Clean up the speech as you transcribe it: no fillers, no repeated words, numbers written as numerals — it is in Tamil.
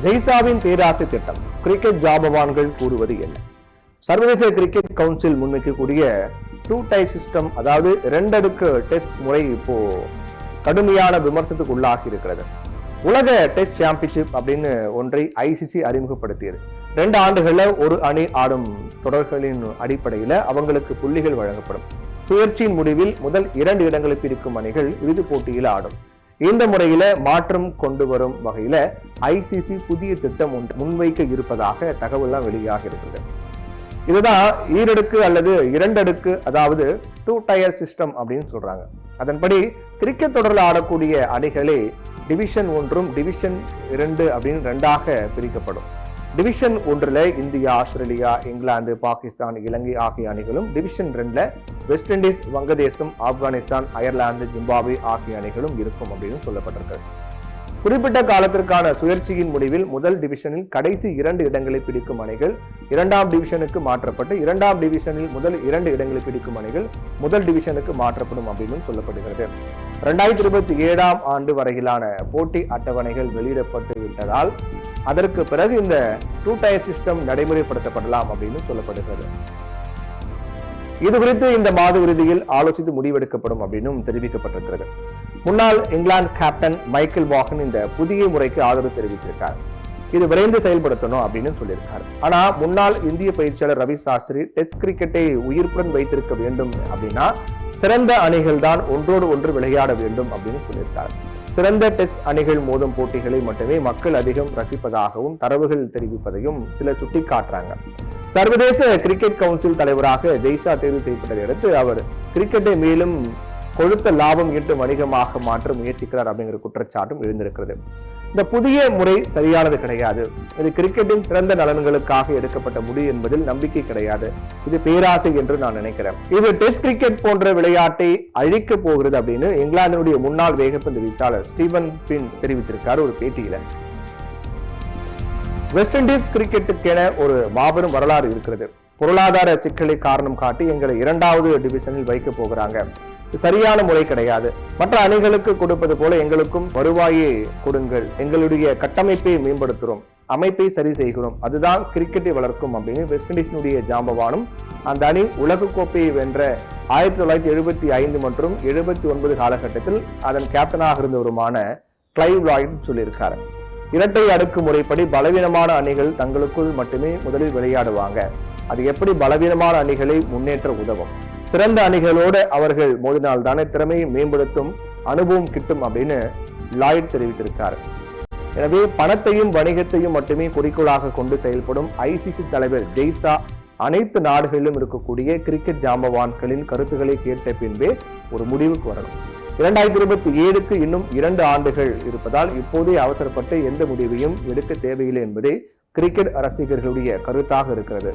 ஜெய்சாவின் பேராசை திட்டம், கிரிக்கெட் ஜாம்பவான்கள் கூறுவது என்ன? சர்வதேச கிரிக்கெட் கவுன்சில் முன்வைக்கக்கூடிய 2 டை சிஸ்டம், அதாவது 2 அடுக்கு டெஸ்ட் முறை இப்போ கடுமையான விமர்சனத்துக்கு உள்ளாகி இருக்கிறது. உலக டெஸ்ட் சாம்பியன்ஷிப் அப்படின்னு ஒன்றை ஐசிசி அறிமுகப்படுத்தியது. 2 ஆண்டுகள்ல ஒரு அணி ஆடும் தொடர்களின் அடிப்படையில் அவங்களுக்கு புள்ளிகள் வழங்கப்படும். சுழற்சியின் முடிவில் முதல் 2 இடங்களை பிரிக்கும் அணிகள் இறுதிப் போட்டியில் ஆடும். இந்த முறையில மாற்றம் கொண்டு வரும் வகையில ஐசிசி புதிய திட்டம் முன்வைக்க இருப்பதாக தகவல்லாம் வெளியாக இருக்கிறது. இதுதான் ஈரடுக்கு அல்லது 2 அடுக்கு, அதாவது 2 டயர் சிஸ்டம் அப்படின்னு சொல்றாங்க. அதன்படி கிரிக்கெட் தொடரில் ஆடக்கூடிய அணிகளே டிவிஷன் 1 டிவிஷன் 2 அப்படின்னு 2ஆக பிரிக்கப்படும். Division 1 India, Australia, England, Pakistan, Ilangai ஆகிய அணிகளும், டிவிஷன் 2 வெஸ்ட் இண்டீஸ், வங்கதேசம், ஆப்கானிஸ்தான், அயர்லாந்து, ஜிம்பாப்வே ஆகிய அணிகளும் இருக்கும் அப்படின்னு சொல்லப்பட்டிருக்கிறது. குறிப்பிட்ட காலத்திற்கான சுழற்சியின் முடிவில் முதல் டிவிஷனில் கடைசி 2 இடங்களை பிடிக்கும் அணிகள் 2ஆம் டிவிஷனுக்கு மாற்றப்பட்டு, 2ஆம் டிவிஷனில் முதல் 2 இடங்களை பிடிக்கும் அணிகள் முதல் டிவிஷனுக்கு மாற்றப்படும் அப்படின்னு சொல்லப்படுகிறது. 2027ஆம் ஆண்டு வரையிலான போட்டி அட்டவணைகள் வெளியிடப்பட்டு விட்டதால் அதற்கு பிறகு இந்த 2 டயர் சிஸ்டம் நடைமுறைப்படுத்தப்படலாம் அப்படின்னு சொல்லப்படுகிறது. இது குறித்து இந்த மாத இறுதியில் ஆலோசித்து முடிவெடுக்கப்படும் அப்படின்னு தெரிவிக்கப்பட்டிருக்கிறது. முன்னாள் இங்கிலாந்து கேப்டன் மைக்கேல் வாகன் இந்த புதிய முறைக்கு ஆதரவு தெரிவித்திருக்கார். இது விரைந்து செயல்படுத்தணும் அப்படின்னு சொல்லியிருக்காரு. ஆனா முன்னாள் இந்திய பயிற்சியாளர் ரவி சாஸ்திரி டெஸ்ட் கிரிக்கெட்டை உயிர்ப்புடன் வைத்திருக்க வேண்டும் அப்படின்னா சிறந்த அணிகள் தான் ஒன்றோடு ஒன்று விளையாட வேண்டும் அப்படின்னு சொல்லியிருக்காரு. சிறந்த டெஸ்ட் அணிகள் மோதும் போட்டிகளை மட்டுமே மக்கள் அதிகம் ரசிப்பதாகவும் தரவுகள் தெரிவிப்பதையும் சிலர் சுட்டிக்காட்டுறாங்க. சர்வதேச கிரிக்கெட் கவுன்சில் தலைவராக ஜெய்சா தேர்வு செய்யப்பட்டதை அடுத்து அவர் கிரிக்கெட்டை மேலும் கொழுத்த லாபம் ஈட்டும் வணிகமாக மாற்ற முயற்சிக்கிறார் அப்படிங்கிற குற்றச்சாட்டும் எழுந்திருக்கிறது. இந்த புதிய முறை சரியானது கிடையாது. இது கிரிக்கெட்டின் சிறந்த நலன்களுக்காக எடுக்கப்பட்ட முடிவு என்பதில் நம்பிக்கை கிடையாது. இது பேராசை என்று நான் நினைக்கிறேன். இது டெஸ்ட் கிரிக்கெட் போன்ற விளையாட்டை அழிக்க போகிறது அப்படின்னு இங்கிலாந்தினுடைய முன்னாள் வேகப்பந்து வீச்சாளர் ஸ்டீவன் பின் தெரிவித்திருக்கார் ஒரு பேட்டியில. வெஸ்ட் இண்டீஸ் கிரிக்கெட்டுக்கென ஒரு மாபெரும் வரலாறு இருக்கிறது. பொருளாதார சிக்கலை காரணம் காட்டி எங்களை 2வது டிவிஷனில் வைக்க போகிறாங்க. சரியான முறை கிடையாது. மற்ற அணிகளுக்கு கொடுப்பது போல எங்களுக்கும் வருவாயை கொடுங்கள், எங்களுடைய கட்டமைப்பை மேம்படுத்துறோம், அமைப்பை சரி செய்கிறோம், அதுதான் கிரிக்கெட்டை வளர்க்கும் அப்படின்னு வெஸ்ட் இண்டீஸினுடைய ஜாம்பவானும் அந்த அணி உலகக்கோப்பையை வென்ற 1975 மற்றும் 79 காலகட்டத்தில் அதன் கேப்டனாக இருந்தவருமான கிளைவ் லாய்ட் சொல்லியிருக்காரு. 2 அடுக்கு முறைப்படி பலவீனமான அணிகள் தங்களுக்குள் மட்டுமே முதலில் விளையாடுவாங்க. அது எப்படி பலவீனமான அணிகளை முன்னேற்ற உதவும்? சிறந்த அணிகளோடு அவர்கள் மோதினால் தானே திறமையை மேம்படுத்தும் அனுபவம் கிட்டும் அப்படின்னு லாய்ட் தெரிவித்திருக்காரு. எனவே பணத்தையும் வணிகத்தையும் மட்டுமே குறிக்கோளாக கொண்டு செயல்படும் ஐசிசி தலைவர் ஜெய்சா அனைத்து நாடுகளிலும் இருக்கக்கூடிய கிரிக்கெட் ஜாம்பவான்களின் கருத்துக்களை கேட்ட பின்பே ஒரு முடிவுக்கு வரணும். 2027க்கு இன்னும் 2 ஆண்டுகள் இருப்பதால் இப்போதே அவசரப்பட்டு எந்த முடிவையும் எடுக்க தேவையில்லை என்பதே கிரிக்கெட் ரசிகர்களுடைய கருத்தாக இருக்கிறது.